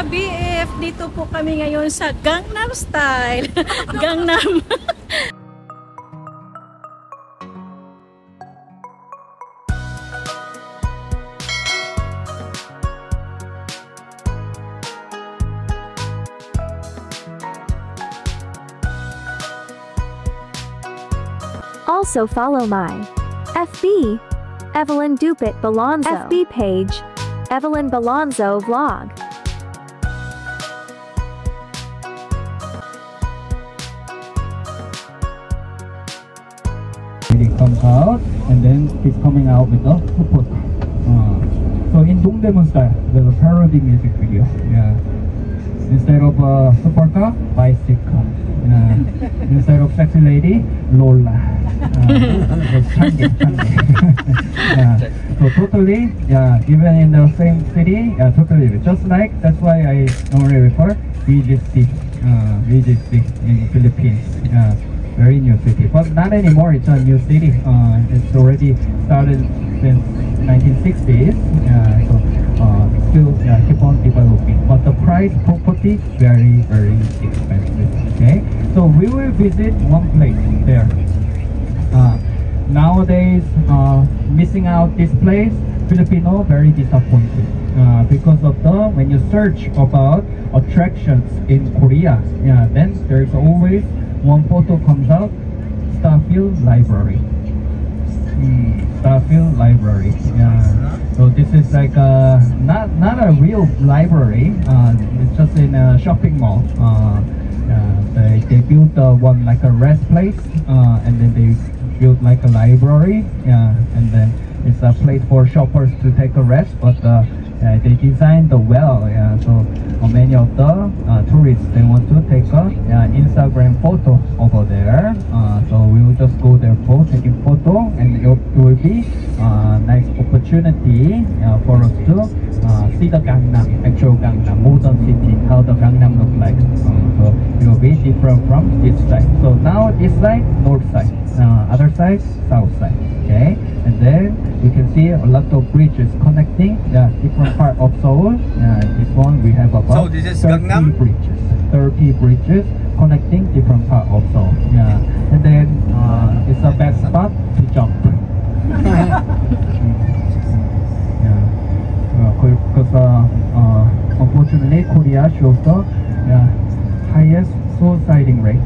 ka-BF, dito po kami ngayon sa Gangnam Style. Gangnam. Also follow my FB, Evelyn Dupit Balonzo, FB page, Evelyn Balonzo Vlog. He comes out and then he's coming out with a support. So in Dongdaemun style, there's a parody music video. Yeah. Instead of a support car, bicycle. Instead of sexy lady, Lola. Changi. So totally, yeah, even in the same city, totally. Just like, that's why I normally refer VGC in Philippines. Very new city, but not anymore. It's a new city. It's already started since 1960s. So still keep on developing, but the price property very expensive. Okay, so we will visit one place there. Nowadays, missing out this place, Filipino very disappointed because of when you search about attractions in Korea, then there's always one photo comes out, Starfield Library. Starfield Library. So this is like not a real library. It's just in a shopping mall. They built one like a rest place, and then they built like a library. And then it's a place for shoppers to take a rest, but they designed the well. So many of the tourists, they want to take a Instagram photo over there. So we will just go there for taking photo, and it will be a nice opportunity for us to see the Gangnam, actual Gangnam, modern city, how the Gangnam looks like. So it will be different from this side. So now this side, north side, other side, south side. Okay, and then we can see a lot of bridges connecting different part of Seoul. This one we have about 30 bridges. 30 bridges connecting different part of Seoul. And then it's a best spot to jump. Because unfortunately Korea shows the highest suiciding rate.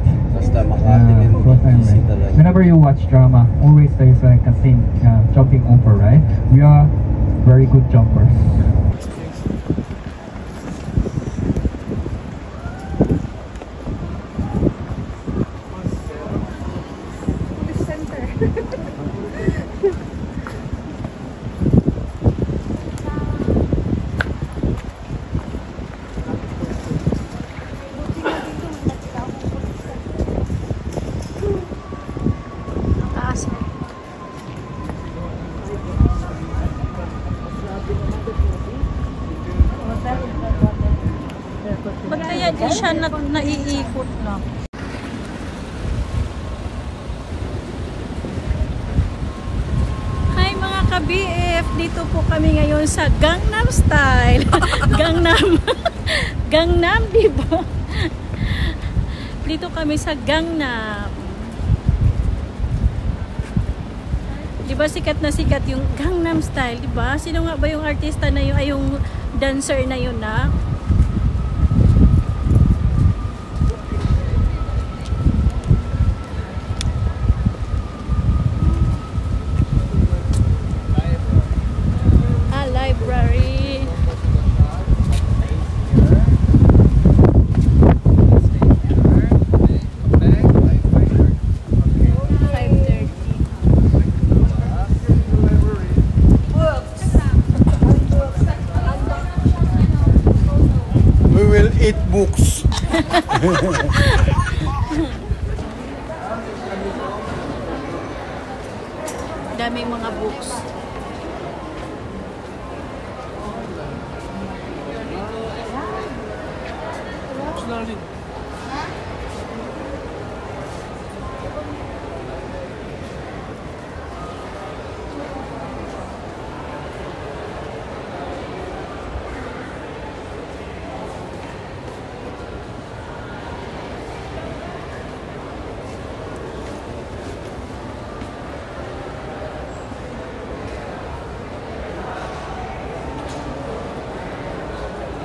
Whenever you watch drama, always there's like a scene jumping over, right? We are very good jumpers. Ba't kaya di siya naiikot na? Hi mga ka-BF, dito po kami ngayon sa Gangnam Style. Gangnam, diba? Dito kami sa Gangnam. Diba sikat na sikat yung Gangnam Style, diba? Sino nga ba yung artista na yun, ay yung dancer na yun na? Library. We will eat books. Daming mga books.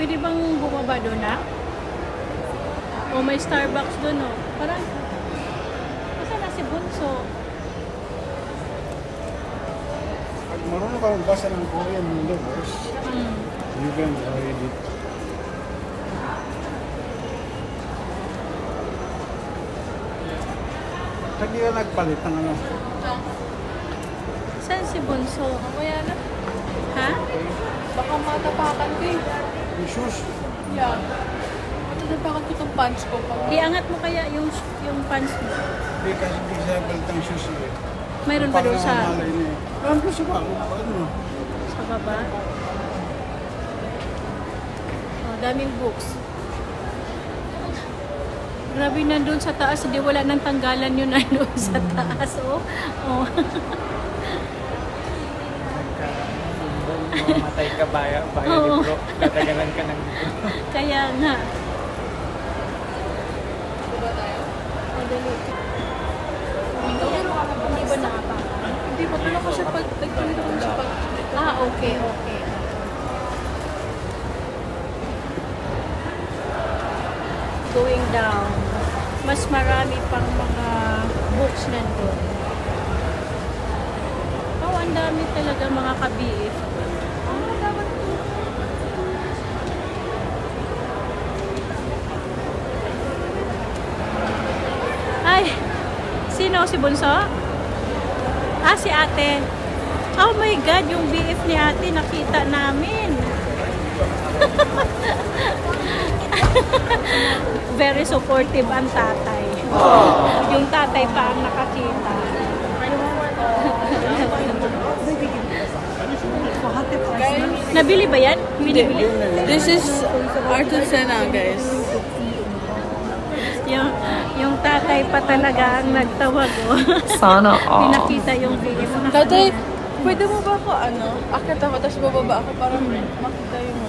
Pwede bang bumaba doon na? O may Starbucks doon, oh. Parang, kasi na si Bunso. Pag marunong ka magbasa ng Korean novels, you can read it. Hindi ka nagpalit ng ano? Saan si Bunso? Mamaya na. Ha? Baka matapakan ko eh. Yung shoes. Yeah. Matatapakan ko itong pants ko. Iangat mo kaya yung pants mo. Hindi kasi hindi siya palit ng shoes eh. Mayroon pa doon sa Ano siya ba? Ano? sa baba? Oh, daming books. Grabe nandun sa taas, hindi wala nang tanggalan yun na doon sa taas. Oh. Oh. Mamatay ka baya Oo. libro. Tatagalan ka ng libro. Kaya nga. Oh, dali. Hindi ba nakapakan? Hindi pa pala kasi pag nagpalit ako sa pag... Ah, okay, okay. Going down. Mas marami pang mga books nandun. Oh, ang dami talaga mga kabiif. Ay, sino? Si Bunso? Ah, si ate. Oh my God, yung BF ni ate nakita namin. Very supportive ang tatay. Yung tatay pa ang nakakita. Nabili ba yan? Binibili? This is Arthur Sena, guys. Yung tatay pa talaga ang nagtawag. Oh. Sana all. Pinakita yung BF. Tatay, pwede mo ba ako akit ako tapos bababa ako para makita yung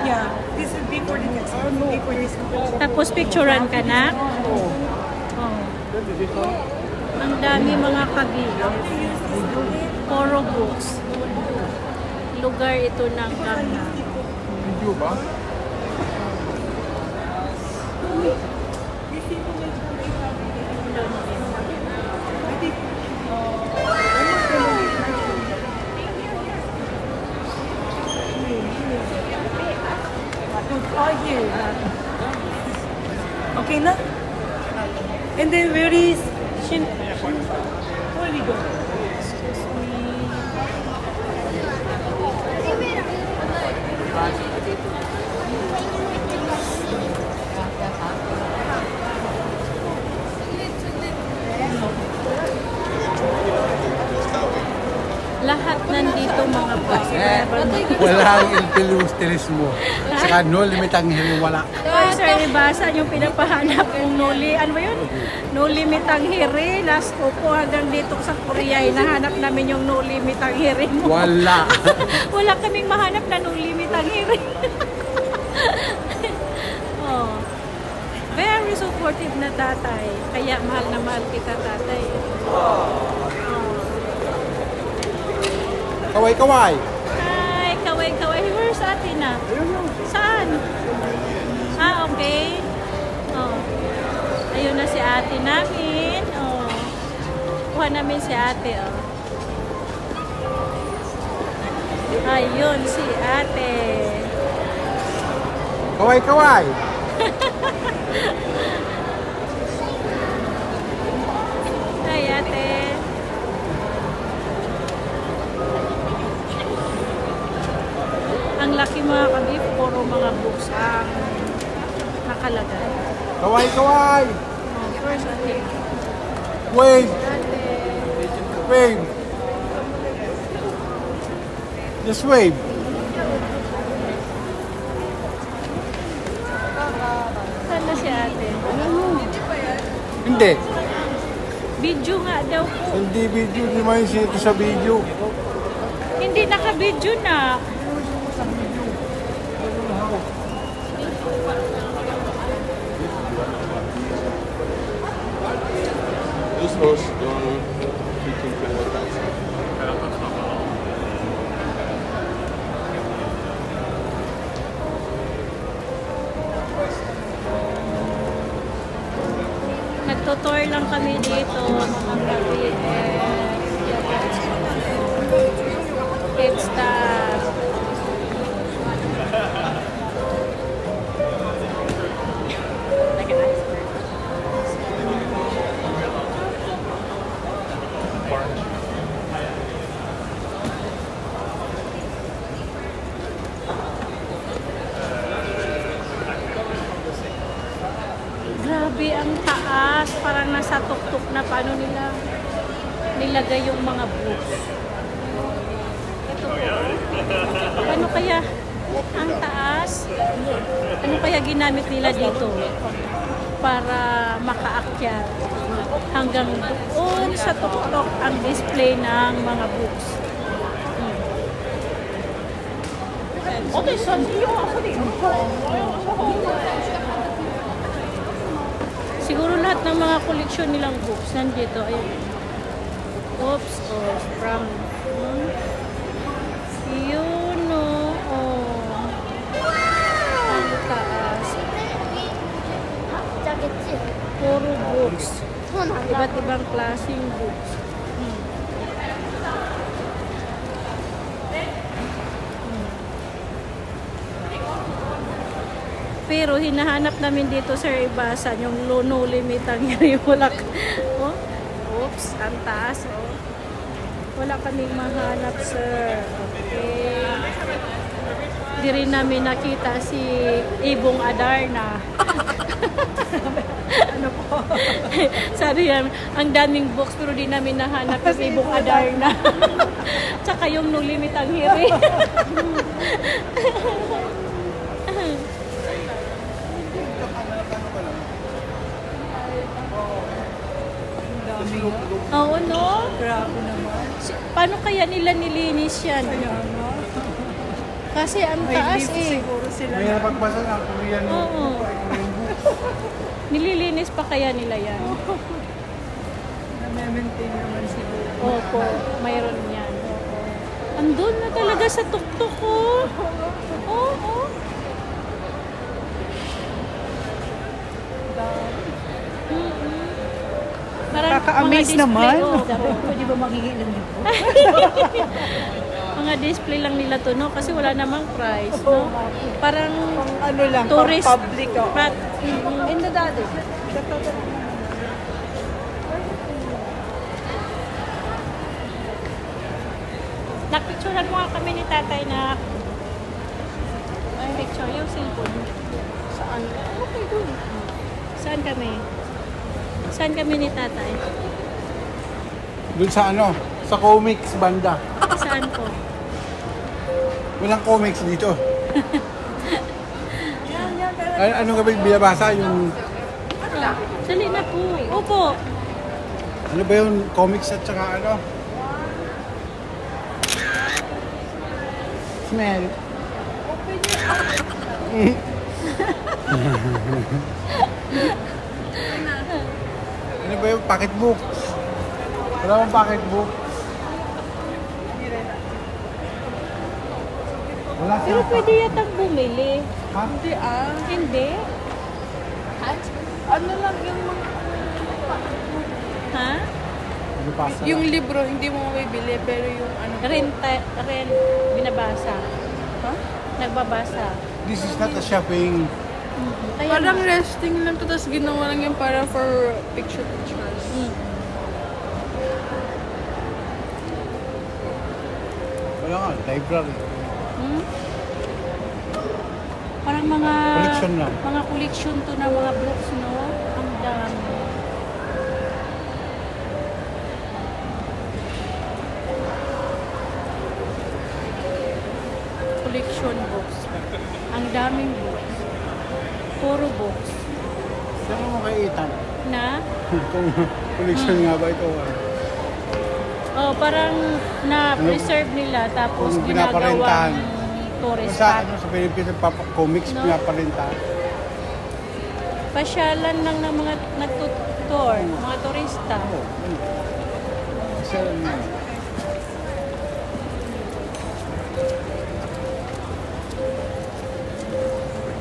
Yeah, this is before the next one. Before this one. Tapos picturean ka na. Oh. Ang dami mga kabiyo. Puro books. Lugar ito ng Gangnam. Video ba? Okay na? And then where is Shin? Where we go? Lahat nandito mga books. Wala ang ilpilusterismo. Saka no limit ang hiriwala. Ay, sir, iba saan yung pinapahanap kong ano ba yun? No limit ang hiri. Last ko po hanggang dito sa Korea, hinahanap namin yung no limit ang hiri mo. Wala. Wala kaming mahanap na no limit ang hiri. Oh. Very supportive na tatay. Kaya mahal na mahal kita, tatay. Kaway-kaway. Hi, kaway-kaway. Where's ate na? Saan? Ah, okay. Oh. Ayun na si ate namin. Oh. Kuha namin si ate, oh. Ayun si ate. Kaway-kaway. Hi, ate. Ang laki mga kabif, puro mga books ang nakalagay. Kaway-kaway. Oh, first ate. Wave. Ate. Wave. Just wave. Saan na si ate? Hindi. Video nga daw po. Hindi video. Hindi man ito sa video. Hindi naka-video na. This was done 15 minutes. Magtutour lang kami dito, mga gabi. It's the grabe ang taas, parang nasa tuktok na paano nila nilagay yung mga books. Ito po. Paano kaya ang taas? Ano kaya ginamit nila dito para makaakyat hanggang doon sa tuktok ang display ng mga books. Okay, so siguro lahat ng mga koleksyon nilang books nandito. Ayun. Oops, oh, from yun, oh. Ang taas. Puro books. Iba't ibang klaseng books. Pero hinahanap namin dito sa Ibasan yung no limit ang wala. Oh, oops, ang taas. Oh. Wala kaming mahanap, sir. Okay. Di rin namin nakita si Ibong Adarna. Ano po? Sabi yan, ang daming books pero di namin nahanap si Ibong Adarna. Tsaka yung no limit ang hiri. Oo, no? Grabe naman. Paano kaya nila nilinis yan? Kasi ang taas eh. Siguro sila. May napagbasa ng Korean Oo. Nililinis pa kaya nila yan? Na-maintain naman siguro. Opo, mayroon yan. Opo. Andun na talaga sa tuktok ko. Oo. Nakaka-amaze naman. Pwede ba magiging ng libro? Mga display lang nila to, no? Kasi wala namang price, no? Parang Ano lang, tourist. pang public. Oh. In the daddy. Nakpicturean mo nga kami ni tatay na ay, picture yung cellphone. Saan? Okay, doon. Saan kami? Saan kami ni tatay? Doon sa ano? Sa comics banda. Saan po? Walang comics dito. Ano ka ba binabasa? Yung... Sali na po. Opo. Ano ba yung comics at saka ano? Smell. Ano ba yung pocketbook? Wala akong pocketbook. Wala Pero siya. pwede yatang bumili. Ha? Hindi Hindi? Ano lang yung mga... Ha? Ano pasa? Yung libro, hindi mo mabibili, pero yung ano... Rent, binabasa. Ha? Nagbabasa. This is not a shopping. Kaya Parang resting lang to, tapos ginawa lang yung para for pictures. Wala nga, library. parang mga Collection lang. mga collection to na mga books, no? Ang dami. Collection books. Ang daming books. Puro books. Saan mo kay Ethan? Na? Kung collection nga ba ito? Oh, parang na-preserve nila tapos Kung pinaparentahan. ginagawang tourist Sa, spot. ano, sa Pilipinas, comics, No? pinaparenta. Pasyalan lang ng mga nagtutour, mga turista. Kasi,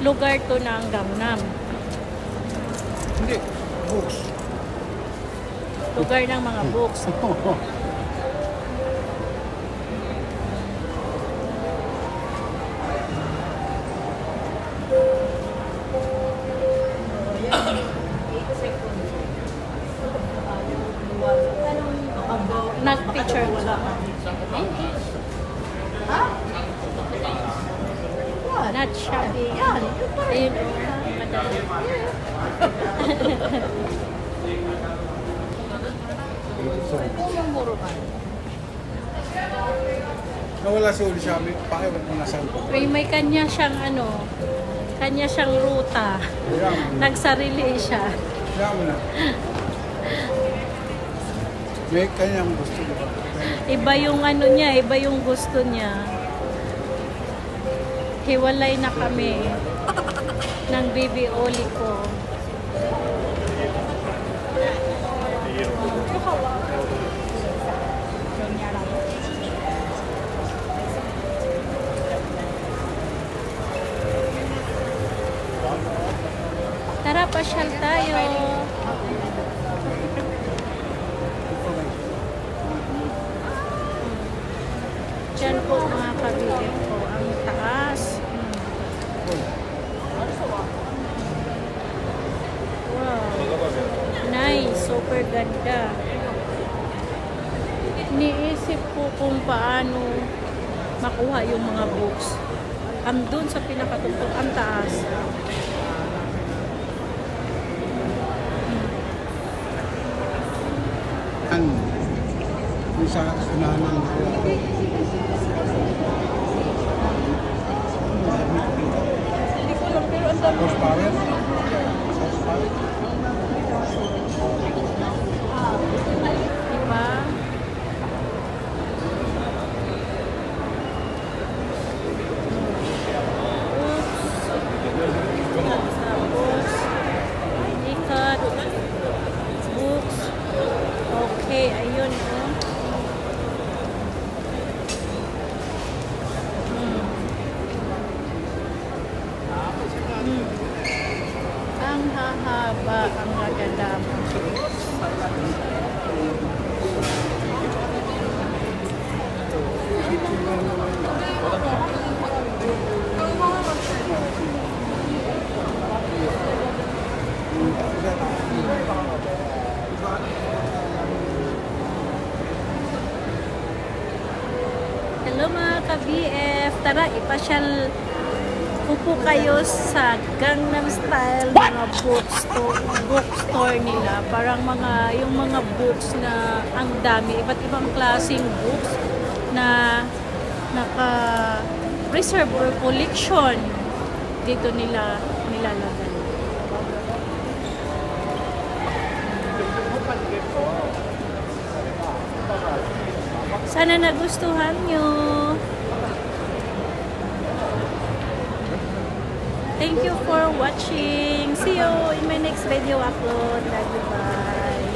Lugar to ng Gangnam. hindi, books. Lugar ng mga books. Nag-picture mo lang. Not shopping. Ayun o. Madali. Nawala si Uli Shami. Pakiwag mo na saan po. May kanya siyang kanya siyang ruta. Nagsarili siya. Kaya mo na. May kanyang gusto niya. Iba yung niya, iba yung gusto niya. Hiwalay na kami ng baby Oli ko. Tara, pasyal tayo. Diyan po mga kabili ko, ang taas. Wow. Nice, super ganda. Iniisip ko kung paano makuha yung mga books. Doon sa pinakatungtong, ang taas. Yung sa unahan ng horsepower. Diba? Tapos, ikat, books. Okay, ayun o. Ang hahaba, ang gaganda. Hello mga ka-BF, tara ipasyal upo kayo sa Gangnam Style mga bookstore nila. Parang yung mga books na ang dami, iba't ibang klaseng books na naka-preserve or collection dito nila nilalagay. Sana nagustuhan nyo. Thank you for watching. See you in my next video upload. Bye bye.